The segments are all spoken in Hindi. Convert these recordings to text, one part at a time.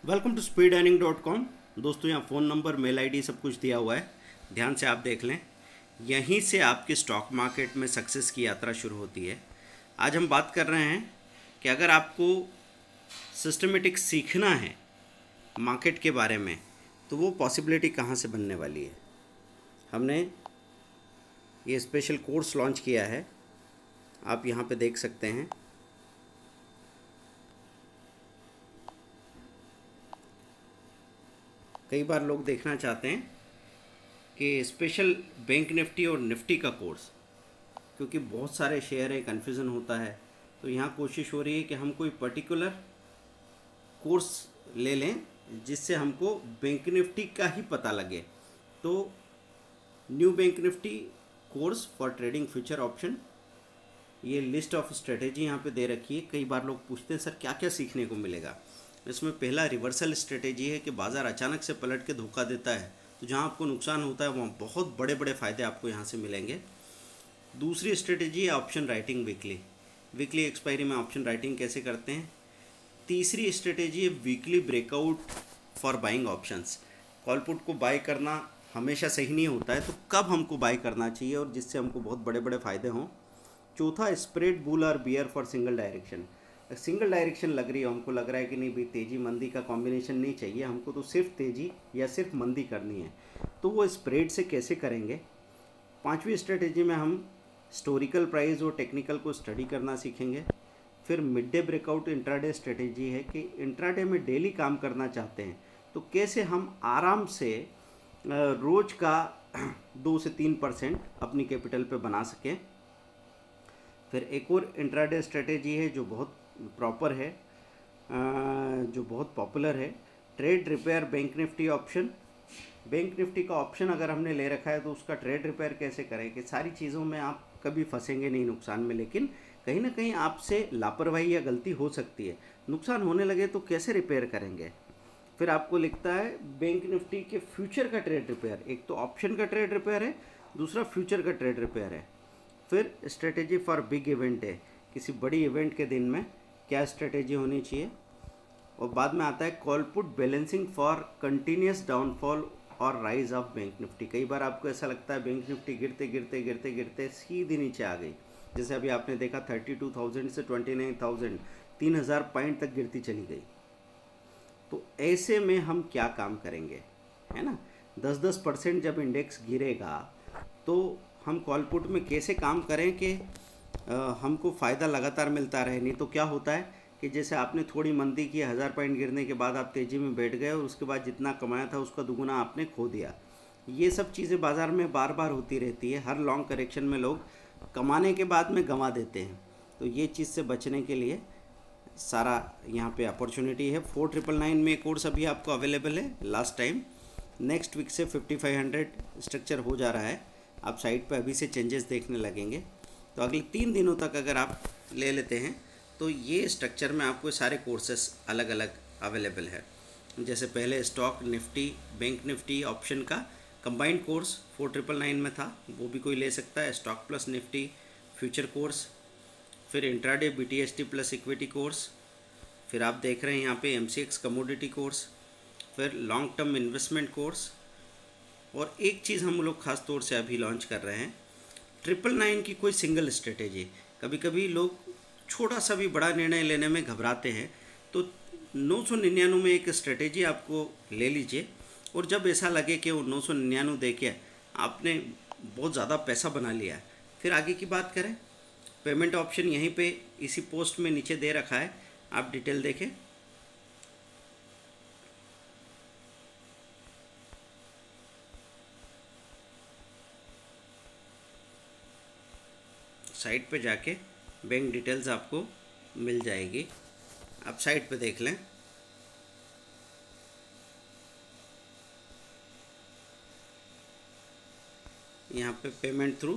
welcome to speedearning.com। दोस्तों यहाँ फ़ोन नंबर, मेल आईडी सब कुछ दिया हुआ है, ध्यान से आप देख लें। यहीं से आपकी स्टॉक मार्केट में सक्सेस की यात्रा शुरू होती है। आज हम बात कर रहे हैं कि अगर आपको सिस्टमेटिक सीखना है मार्केट के बारे में तो वो पॉसिबिलिटी कहाँ से बनने वाली है। हमने ये स्पेशल कोर्स लॉन्च किया है, आप यहाँ पे देख सकते हैं। कई बार लोग देखना चाहते हैं कि स्पेशल बैंक निफ्टी और निफ्टी का कोर्स, क्योंकि बहुत सारे शेयर है, कन्फ्यूज़न होता है, तो यहाँ कोशिश हो रही है कि हम कोई पर्टिकुलर कोर्स ले लें जिससे हमको बैंक निफ्टी का ही पता लगे। तो new bank Nifty course for trading future option, ये लिस्ट ऑफ स्ट्रेटेजी यहाँ पे दे रखी है। कई बार लोग पूछते हैं सर क्या क्या सीखने को मिलेगा। इसमें पहला रिवर्सल स्ट्रेटेजी है कि बाज़ार अचानक से पलट के धोखा देता है, तो जहाँ आपको नुकसान होता है वहाँ बहुत बड़े बड़े फ़ायदे आपको यहाँ से मिलेंगे। दूसरी स्ट्रेटेजी है ऑप्शन राइटिंग, वीकली एक्सपायरी में ऑप्शन राइटिंग कैसे करते हैं। तीसरी स्ट्रेटेजी है weekly breakout for buying options. Call put को बाय करना हमेशा सही नहीं होता है, तो कब हमको बाय करना चाहिए और जिससे हमको बहुत बड़े बड़े फ़ायदे हों। चौथा स्प्रेड बुल और bear for single direction. Single direction लग रही है, हमको लग रहा है कि नहीं भाई तेज़ी मंदी का कॉम्बिनेशन नहीं चाहिए हमको, तो सिर्फ तेज़ी या सिर्फ मंदी करनी है, तो वो स्प्रेड से कैसे करेंगे। पांचवी स्ट्रेटेजी में हम हिस्टोरिकल प्राइस और टेक्निकल को स्टडी करना सीखेंगे। फिर mid day breakout intraday strategy है कि इंट्राडे में डेली काम करना चाहते हैं तो कैसे हम आराम से रोज़ का 2 से 3% अपनी कैपिटल पे बना सकें। फिर एक और इंट्राडे स्ट्रेटेजी है जो बहुत प्रॉपर है, जो बहुत पॉपुलर है, trade repair bank Nifty option. Bank Nifty का ऑप्शन अगर हमने ले रखा है तो उसका ट्रेड रिपेयर कैसे करें, कि सारी चीज़ों में आप कभी फंसेंगे नहीं नुकसान में, लेकिन कहीं ना कहीं आपसे लापरवाही या गलती हो सकती है, नुकसान होने लगे तो कैसे रिपेयर करेंगे। फिर आपको लिखता है बैंक निफ्टी के फ्यूचर का ट्रेड रिपेयर, एक तो ऑप्शन का ट्रेड रिपेयर है, दूसरा फ्यूचर का ट्रेड रिपेयर है। फिर स्ट्रेटेजी फॉर बिग इवेंट है, किसी बड़ी इवेंट के दिन में क्या स्ट्रेटेजी होनी चाहिए। और बाद में आता है call put balancing for continuous downfall और राइज ऑफ बैंक निफ्टी। कई बार आपको ऐसा लगता है बैंक निफ्टी गिरते गिरते गिरते गिरते सीधी नीचे आ गई, जैसे अभी आपने देखा 32,000 से 29,000, 3,000 पॉइंट तक गिरती चली गई। तो ऐसे में हम क्या काम करेंगे, है ना। 10% जब इंडेक्स गिरेगा तो हम कॉल पुट में कैसे काम करें कि हमको फ़ायदा लगातार मिलता रहे। नहीं तो क्या होता है कि जैसे आपने थोड़ी मंदी की, 1000 पॉइंट गिरने के बाद आप तेज़ी में बैठ गए और उसके बाद जितना कमाया था उसका दुगुना आपने खो दिया। ये सब चीज़ें बाज़ार में बार बार होती रहती है। हर लॉन्ग करेक्शन में लोग कमाने के बाद में गंवा देते हैं, तो ये चीज़ से बचने के लिए सारा यहाँ पे अपॉर्चुनिटी है। 4999 में कोर्स अभी आपको अवेलेबल है लास्ट टाइम। नेक्स्ट वीक से 5500 स्ट्रक्चर हो जा रहा है, आप साइट पे अभी से चेंजेस देखने लगेंगे। तो अगले 3 दिनों तक अगर आप ले लेते हैं तो ये स्ट्रक्चर में आपको सारे कोर्सेस अलग अलग अवेलेबल है। जैसे पहले stock Nifty bank Nifty option का कंबाइंड कोर्स 4999 में था, वो भी कोई ले सकता है। Stock plus Nifty future course, फिर intraday BTST plus equity course, फिर आप देख रहे हैं यहाँ पे MCX कमोडिटी कोर्स, फिर लॉन्ग टर्म इन्वेस्टमेंट कोर्स। और एक चीज़ हम लोग ख़ास तौर से अभी लॉन्च कर रहे हैं, 999 की कोई सिंगल स्ट्रेटेजी। कभी कभी लोग छोटा सा भी बड़ा निर्णय लेने में घबराते हैं, तो 999 में एक स्ट्रेटेजी आपको ले लीजिए, और जब ऐसा लगे कि वो 999 दे के आपने बहुत ज़्यादा पैसा बना लिया है, फिर आगे की बात करें। पेमेंट ऑप्शन यहीं पे इसी पोस्ट में नीचे दे रखा है, आप डिटेल देखें। साइट पे जाके बैंक डिटेल्स आपको मिल जाएगी, आप साइट पे देख लें। यहाँ पे पेमेंट थ्रू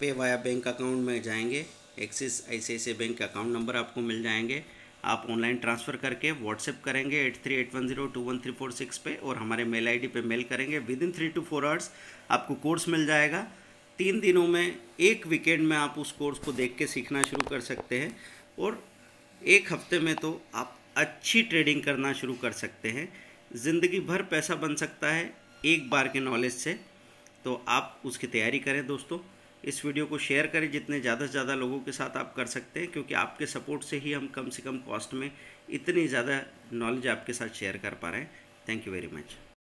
पे वाया बैंक अकाउंट में जाएंगे, axis ICICI bank account number आपको मिल जाएंगे। आप ऑनलाइन ट्रांसफ़र करके व्हाट्सएप करेंगे 8381021346 पे, और हमारे मेल ID पे मेल करेंगे। विदिन 3 to 4 आवर्स आपको कोर्स मिल जाएगा। 3 दिनों में, एक वीकेंड में आप उस कोर्स को देख के सीखना शुरू कर सकते हैं, और एक हफ्ते में तो आप अच्छी ट्रेडिंग करना शुरू कर सकते हैं। ज़िंदगी भर पैसा बन सकता है एक बार के नॉलेज से। तो आप उसकी तैयारी करें दोस्तों। इस वीडियो को शेयर करें जितने ज़्यादा से ज़्यादा लोगों के साथ आप कर सकते हैं, क्योंकि आपके सपोर्ट से ही हम कम से कम कॉस्ट में इतनी ज़्यादा नॉलेज आपके साथ शेयर कर पा रहे हैं। Thank you very much.